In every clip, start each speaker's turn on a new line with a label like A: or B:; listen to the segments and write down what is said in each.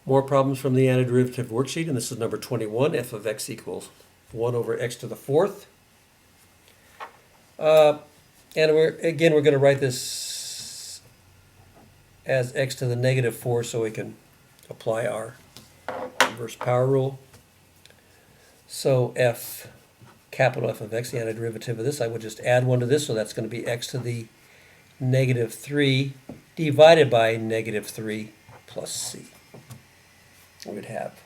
A: More problems from the antiderivative worksheet, and this is number 21, f of x equals 1 over x to the fourth. And we're going to write this as x to the negative 4 so we can apply our inverse power rule. So capital F of x, the antiderivative of this, I would just add 1 to this, so that's going to be x to the negative 3 divided by negative 3 plus c. We would have.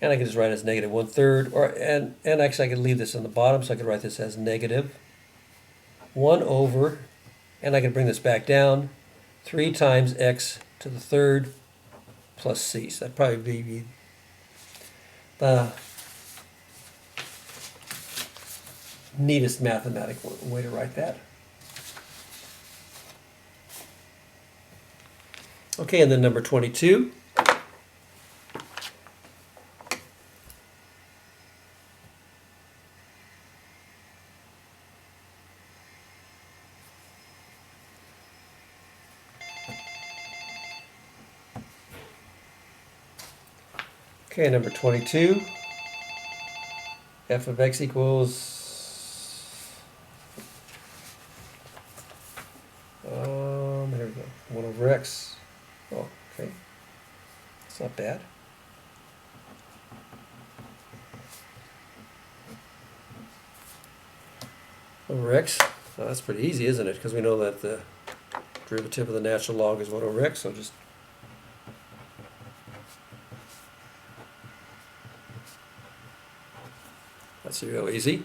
A: And I could just write it as negative 1/3, and actually I could leave this in the bottom, so I could write this as negative 1 over, and I could bring this back down, 3 times x to the third plus c. So that'd probably be the neatest mathematical way to write that. Okay, and then number 22. Okay, number 22. F of x equals here we go, 1 over x. Oh, okay. It's not bad. Over x. Well, that's pretty easy, isn't it? Because we know that the derivative of the natural log is 1 over x, so just that's real easy. In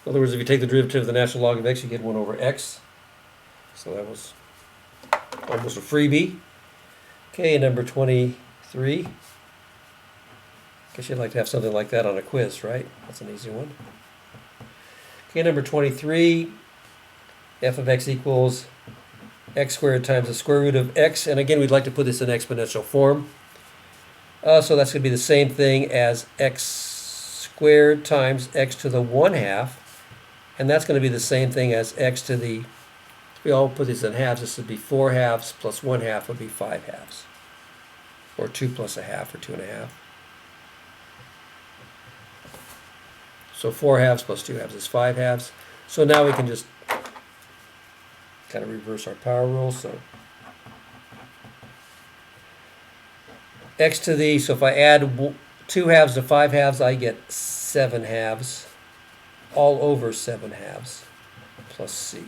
A: other words, if you take the derivative of the natural log of x, you get 1 over x. So that was almost a freebie. Okay, number 23. Guess you'd like to have something like that on a quiz, right? That's an easy one. Okay, number 23. F of x equals x squared times the square root of x. And again, we'd like to put this in exponential form. So that's going to be the same thing as x squared times x to the 1/2. And that's going to be the same thing as x to the, if we all put these in halves, this would be 4 halves plus 1/2 would be 5 halves. Or 2 plus a half, or 2 1/2. So 4 halves plus 2 halves is 5 halves. So now we can just kind of reverse our power rule. So x to the, so if I add 2 halves to 5 halves, I get 7 halves, all over 7 halves, plus c.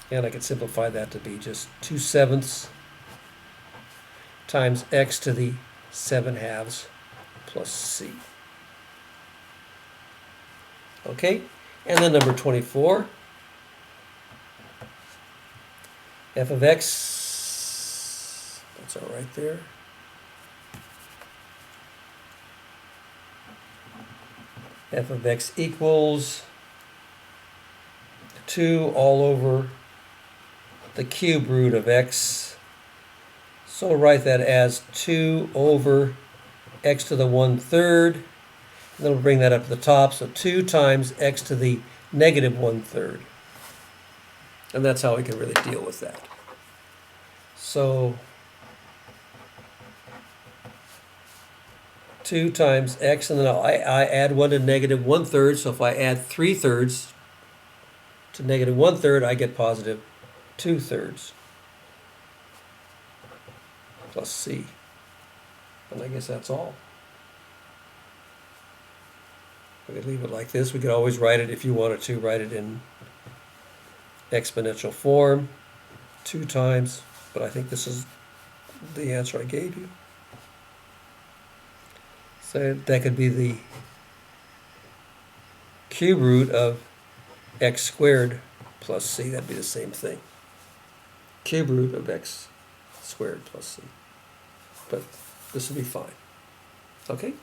A: And I can simplify that to be just 2/7 times x to the 7 halves plus c. Okay, and then number 24. F of x, that's all right there. F of x equals 2 all over the cube root of x. So we'll write that as 2 over x to the 1/3. And then we'll bring that up to the top. So 2 times x to the negative 1/3. And that's how we can really deal with that. So 2 times x, and then I add 1 to negative 1/3. So if I add 3/3 to negative 1/3, I get positive 2/3 plus c. And I guess that's all. We could leave it like this. We could always write it, if you wanted to, write it in exponential form, 2 times, but I think this is the answer I gave you. So that could be the cube root of x squared plus c. That'd be the same thing. Cube root of x squared plus c. But this would be fine. Okay?